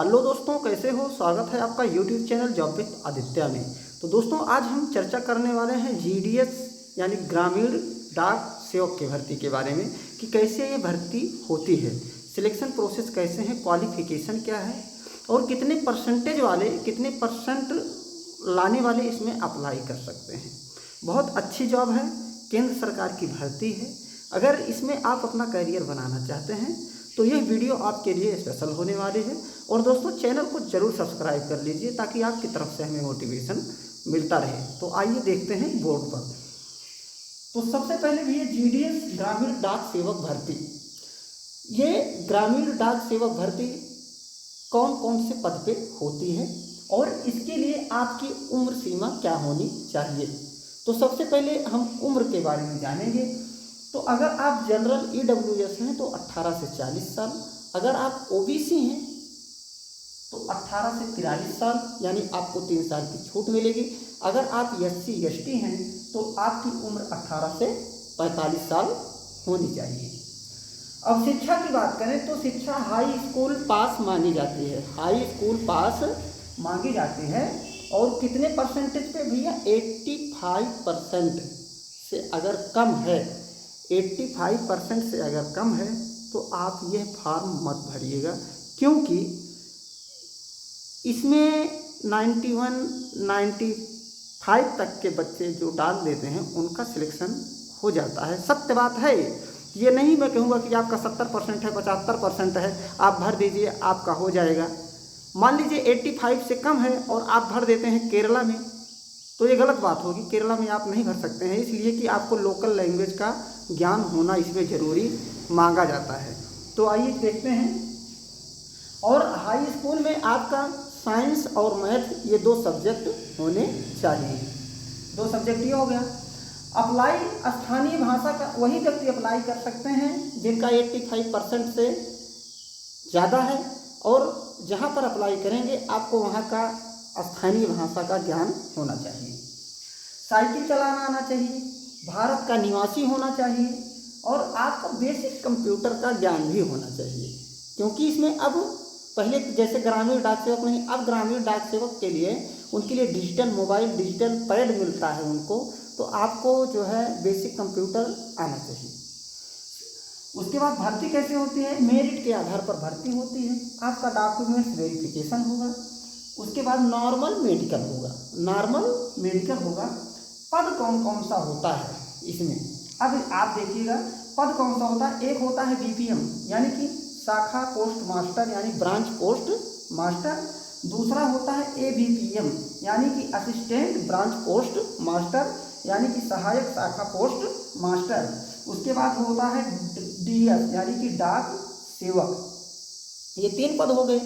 Hello दोस्तों, कैसे हो। स्वागत है आपका YouTube channel job with Aditya में। तो दोस्तों, आज हम चर्चा करने वाले हैं जीडीएस यानी ग्रामीण डाक सेवक की भर्ती के बारे में कि कैसे ये भर्ती होती है, सिलेक्शन प्रोसेस कैसे है, क्वालिफिकेशन क्या है और कितने परसेंटेज वाले, कितने परसेंट लाने वाले इसमें अप्लाई कर सकते हैं। बहुत अच्छी जॉब है, केंद्र सरकार की भर्ती है। अगर इसमें आप अपना करियर बनाना चाहते हैं तो यह वीडियो आपके लिए स्पेशल होने वाली है। और दोस्तों, चैनल को जरूर सब्सक्राइब कर लीजिए ताकि आपकी तरफ से हमें मोटिवेशन मिलता रहे। तो आइए देखते हैं बोर्ड पर। तो सबसे पहले भी ये जीडीएस ग्रामीण डाक सेवक भर्ती, ये ग्रामीण डाक सेवक भर्ती कौन कौन से पद पे होती है और इसके लिए आपकी उम्र सीमा क्या होनी चाहिए। तो सबसे पहले हम उम्र के बारे में जानेंगे। तो अगर आप जनरल ईडब्ल्यूएस हैं तो 18 से 40 साल, अगर आप ओबीसी हैं तो 18 से 43 साल, यानी आपको 3 साल की छूट मिलेगी। अगर आप एससी एसटी हैं तो आपकी उम्र 18 से 45 साल होनी चाहिए। अब शिक्षा की बात करें तो शिक्षा हाई स्कूल पास मांगी जाती है, हाई स्कूल पास मांगी जाती है। और कितने परसेंटेज पे भैया? 85% से अगर कम है, 85% से अगर कम है तो आप यह फॉर्म मत भरिएगा, क्योंकि इसमें 91 95 तक के बच्चे जो डाल देते हैं उनका सिलेक्शन हो जाता है। सत्य बात है ये, नहीं मैं कहूँगा कि आपका 70% है, 75% है, आप भर दीजिए आपका हो जाएगा। मान लीजिए 85 से कम है और आप भर देते हैं केरला में, तो ये गलत बात होगी। केरला में आप नहीं भर सकते हैं, इसलिए कि आपको लोकल लैंग्वेज का ज्ञान होना इसमें ज़रूरी मांगा जाता है। तो आइए देखते हैं। और हाई स्कूल में आपका साइंस और मैथ ये 2 सब्जेक्ट होने चाहिए। 2 सब्जेक्ट ये हो गया। अप्लाई स्थानीय भाषा का वही व्यक्ति अप्लाई कर सकते हैं जिनका 85% से ज़्यादा है, और जहाँ पर अप्लाई करेंगे आपको वहाँ का स्थानीय भाषा का ज्ञान होना चाहिए, साइकिल चलाना आना चाहिए, भारत का निवासी होना चाहिए और आपका बेसिक कंप्यूटर का ज्ञान भी होना चाहिए। क्योंकि इसमें अब पहले जैसे ग्रामीण डाक सेवक नहीं, अब ग्रामीण डाक सेवक के लिए उनके लिए डिजिटल मोबाइल, डिजिटल पैड मिलता है उनको, तो आपको जो है बेसिक कंप्यूटर आना चाहिए। उसके बाद भर्ती कैसे होती है? मेरिट के आधार पर भर्ती होती है। आपका डॉक्यूमेंट्स वेरिफिकेशन होगा, उसके बाद नॉर्मल मेडिकल होगा, नॉर्मल मेडिकल होगा। पद कौन कौन सा होता है इसमें, अब आप देखिएगा पद कौन सा होता है। एक होता है बीपीएम यानी कि शाखा पोस्ट मास्टर यानी ब्रांच पोस्ट मास्टर। दूसरा होता है एबीपीएम यानी कि असिस्टेंट ब्रांच पोस्ट मास्टर यानी कि सहायक शाखा पोस्ट मास्टर। उसके बाद होता है डीएस यानी कि डाक सेवक। ये 3 पद हो गए।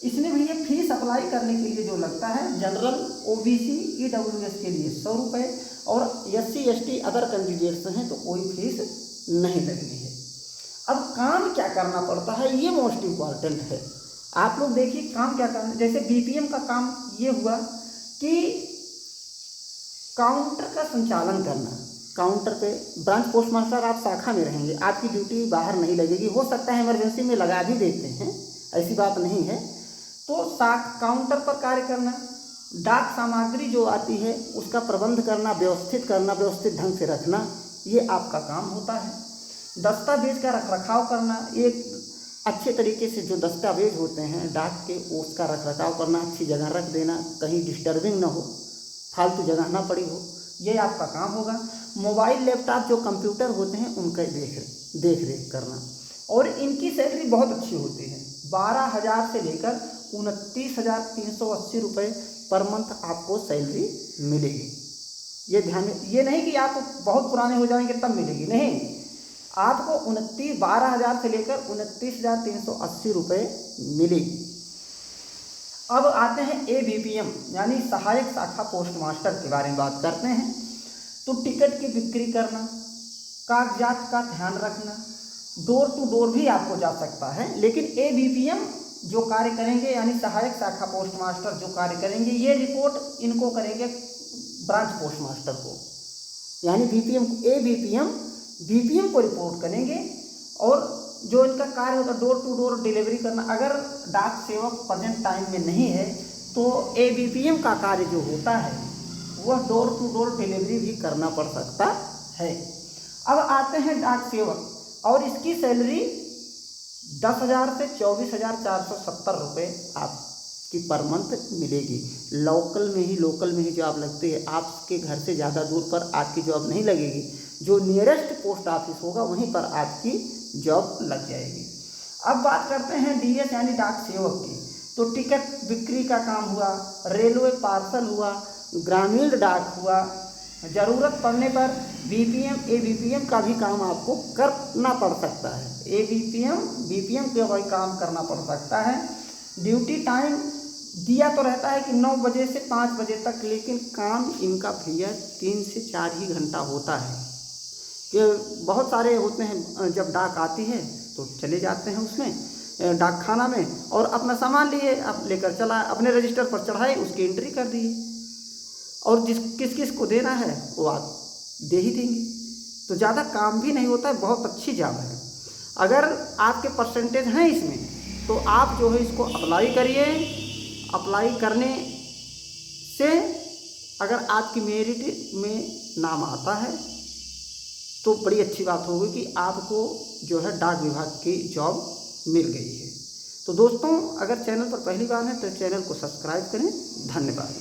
इसमें भी ये फीस अप्लाई करने के लिए जो लगता है, जनरल ओबीसी ईडब्ल्यूएस के लिए 100 रुपये और एससी एसटी अदर कैंडिडेट्स हैं तो कोई फीस नहीं लगनी है। अब काम क्या करना पड़ता है ये मोस्ट इम्पॉर्टेंट है। आप लोग देखिए काम क्या करना। जैसे बीपीएम का काम ये हुआ कि काउंटर का संचालन करना, काउंटर पे ब्रांच पोस्ट मास्टर आप शाखा में रहेंगे, आपकी ड्यूटी बाहर नहीं लगेगी। हो सकता है इमरजेंसी में लगा भी देते हैं, ऐसी बात नहीं है। तो काउंटर पर कार्य करना, डाक सामग्री जो आती है उसका प्रबंध करना, व्यवस्थित करना, व्यवस्थित ढंग से रखना, ये आपका काम होता है। दस्तावेज का रखरखाव करना, एक अच्छे तरीके से जो दस्तावेज होते हैं डाक के उसका रखरखाव करना, अच्छी जगह रख देना, कहीं डिस्टर्बिंग ना हो, फालतू जगह ना पड़ी हो, ये आपका काम होगा। मोबाइल लैपटॉप जो कंप्यूटर होते हैं उनका देख रेख करना। और इनकी सैलरी बहुत अच्छी होती है, 12,000 से लेकर 29,380 रुपये पर मंथ आपको सैलरी मिलेगी। ये ध्यान में, ये नहीं कि आप बहुत पुराने हो जाएंगे तब मिलेगी, नहीं, आपको 12,000 से लेकर 29,380 रुपये मिलेगी। अब आते हैं एबीपीएम यानी सहायक शाखा पोस्ट मास्टर के बारे में बात करते हैं। तो टिकट की बिक्री करना, कागजात का ध्यान रखना, डोर टू डोर भी आपको जा सकता है, लेकिन एबीपीएम जो कार्य करेंगे यानी सहायक शाखा पोस्ट मास्टर जो कार्य करेंगे, ये रिपोर्ट इनको करेंगे ब्रांच पोस्ट मास्टर को, यानी बीपीएम एबीपीएम बीपीएम को रिपोर्ट करेंगे और जो इनका कार्य होता है डोर टू डोर डिलीवरी करना, अगर डाक सेवक प्रेजेंट टाइम में नहीं है तो ABPM का कार्य जो होता है वह डोर टू डोर डिलीवरी भी करना पड़ सकता है। अब आते हैं डाक सेवक, और इसकी सैलरी 10,000 से 24,470 रुपये आपकी पर मंथ मिलेगी। लोकल में ही जॉब लगती है, आपके घर से ज़्यादा दूर पर आपकी जॉब नहीं लगेगी, जो नियरेस्ट पोस्ट ऑफिस होगा वहीं पर आपकी जॉब लग जाएगी। अब बात करते हैं DS यानी डाक सेवक की, तो टिकट बिक्री का काम हुआ, रेलवे पार्सल हुआ, ग्रामीण डाक हुआ, ज़रूरत पड़ने पर ABPM का भी काम आपको करना पड़ सकता है। BPM का भी काम करना पड़ सकता है। ड्यूटी टाइम दिया तो रहता है कि 9 बजे से 5 बजे तक, लेकिन काम इनका भैया 3 से 4 ही घंटा होता है। कि बहुत सारे होते हैं, जब डाक आती है तो चले जाते हैं उसमें डाक खाना में और अपना सामान लिए, आप लेकर चला, अपने रजिस्टर पर चढ़ाए, उसकी एंट्री कर दिए, और किस किस को देना है वो आप दे ही देंगे। तो ज़्यादा काम भी नहीं होता है, बहुत अच्छी जॉब है। अगर आपके परसेंटेज हैं इसमें तो आप जो है इसको अप्लाई करिए। अप्लाई करने से अगर आपकी मेरिट में नाम आता है तो बड़ी अच्छी बात होगी कि आपको जो है डाक विभाग की जॉब मिल गई है। तो दोस्तों, अगर चैनल पर पहली बार है तो चैनल को सब्सक्राइब करें। धन्यवाद।